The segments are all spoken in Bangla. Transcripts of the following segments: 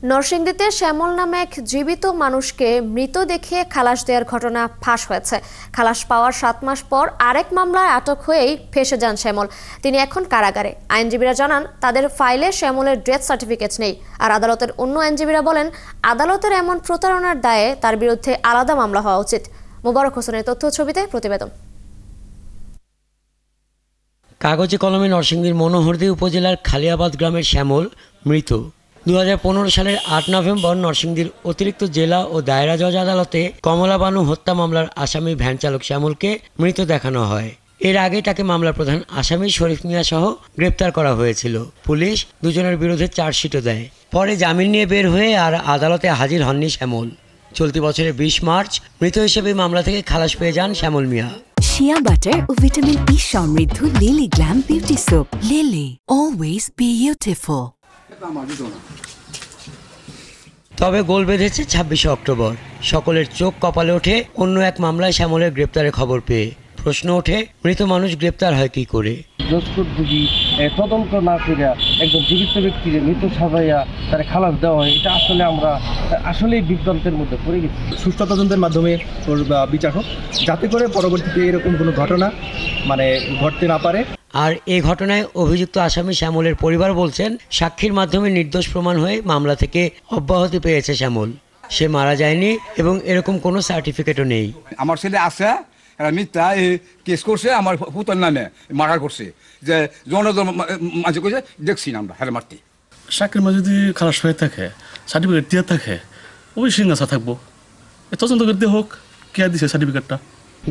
নরসিংদীতে শ্যামল নামে এক জীবিত মানুষকে মৃত দেখিয়ে খালাস দেওয়ার ঘটনা ফাঁস হয়েছে। খালাস পাওয়ার 7 মাস পর আরেক মামলায় আটক হয়েই ফেঁসে যান শ্যামল। তিনি এখন কারাগারে। আইনজীবীরা জানান তাদের ফাইলে শ্যামলের ডেথ সার্টিফিকেট নেই। আর আদালতের অন্য আইনজীবীরা বলেন আদালতের এমন প্রতারণার দায়ে তার বিরুদ্ধে আলাদা মামলা হওয়া উচিত। মোবারক হোসেনের তথ্য ছবিতে প্রতিবেদন। কাগজে কলমে নরসিংদীর মনোহরদী উপজেলার খালিয়াবাদ গ্রামের শ্যামল মৃত। 2015 সালের 8 নভেম্বর নরসিংদীর অতিরিক্ত জেলা ও দায়রা জজ আদালতে কমলা বানু হত্যা মামলার আসামি ভ্যান চালক শ্যামলকে মৃত দেখানো হয়। এর আগে তাকে মামলার প্রধান আসামি শরীফ মিয়া সহ গ্রেপ্তার করা হয়েছিল। পুলিশ দুজনের বিরুদ্ধে চার্জশিটও দেয়। পরে জামিন নিয়ে বের হয়ে আর আদালতে হাজির হননি শ্যামল। চলতি বছরের 20 মার্চ মৃত হিসেবে মামলা থেকে খালাস পেয়ে যান শ্যামল মিয়া। শিয়া বাটার ও ভিটামিন ই সমৃদ্ধ lily glam beauty soap. Lily, always beautiful. তবে গোল বেঁধেছে 26 অক্টোবর। সকলের চোখ কপালে ওঠে অন্য এক মামলায় শ্যামলের গ্রেপ্তারের খবর পেয়ে। প্রশ্ন ওঠে, মৃত মানুষ গ্রেপ্তার হয় কি করে? তদন্ত না করে একজন জীবিত ব্যক্তিকে মৃত সাজাইয়া তার খালাস দেওয়া হয়, এটা আসলে আমরা আসলেই বিভ্রান্তের মধ্যে পড়ে গেছি। সুষ্ঠু তদন্তের মাধ্যমে বিচার হোক, যাতে করে পরবর্তীতে এরকম কোনো ঘটনা ঘটতে না পারে। আর এই ঘটনায় অভিযুক্ত আসামি শ্যামলের পরিবার বলছেন সাক্ষীর মাধ্যমে নির্দোষ প্রমাণ হয়ে মামলা থেকে অব্যাহতি পেয়েছে শ্যামল। সে মারা যায়নি এবং এরকম কোনো সার্টিফিকেটও নেই। আমার ছেলে আছে, এরা মিথ্যা কেস করছে, আমার পুতর নামে মার্ডার করছে, যে মাঝে কইছে দেখছি না আমরা হেরে মারতে। সাক্ষীর মাঝে যদি খালাস হয়ে থাকে, সার্টিফিকেট দিয়ে থাকে, অবশ্যই আশা থাকবো তদন্ত করতে হোক কে দিছে সার্টিফিকেটটা।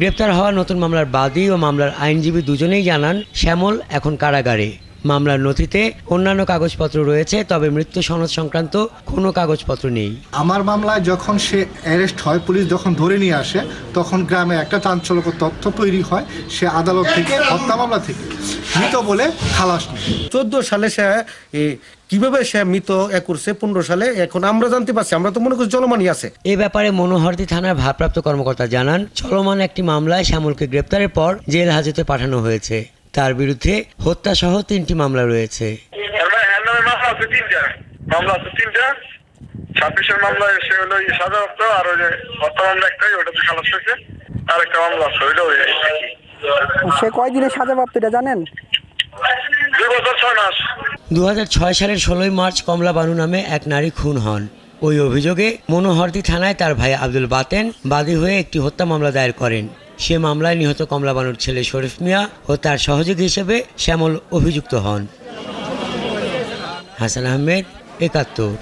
গ্রেপ্তার হওয়া নতুন মামলার বাদী ও মামলার আইনজীবী দুজনেই জানান শ্যামল এখন কারাগারে। মামলার নথিতে অন্যান্য কাগজপত্র রয়েছে, তবে মৃত্যু সনদ সংক্রান্ত কোনো কাগজপত্র নেই। আমার মামলায় যখন সে অ্যারেস্ট হয়, পুলিশ যখন ধরে নিয়ে আসে, তখন গ্রামে একটা চাঞ্চল্যকর তথ্য তৈরি হয়। সে আদালত থেকে হত্যা মামলা থেকে মৃত বলে খালাস নেয়। 14 সালে সে কিভাবে সে মৃত করছে, 15 সালে এখন আমরা জানতে পারছি। আমরা তো মনে করছি চলমানই আছে। এ ব্যাপারে মনোহরদী থানার ভারপ্রাপ্ত কর্মকর্তা জানান চলমান একটি মামলায় শ্যামলকে গ্রেপ্তারের পর জেল হাজতে পাঠানো হয়েছে। তার বিরুদ্ধে হত্যা সহ 3টি মামলা রয়েছে। 26 মামলায় সে হলো সাজাপ্রাপ্ত, আর ওই যে হত্যা মামলা একটাই, ওটাতে খালাস হয়েছে। আর একটা মামলা আছে, ওইটা হয়ে যায়। সে কয়দিনের সাজাপ্রাপ্ত এটা জানেন? 2 বছর 6 মাস। 2006 সালের 16 মার্চ কমলা বানু নামে এক নারী খুন হন। ওই অভিযোগে মনোহরদী থানায় তার ভাই আব্দুল বাতেন বাদী হয়ে একটি হত্যা মামলা দায়ের করেন। সে মামলায় নিহত কমলা বানুর ছেলে শরীফ মিয়া ও তার সহযোগী হিসেবে শ্যামল অভিযুক্ত হন। হাসান আহমেদ, 71।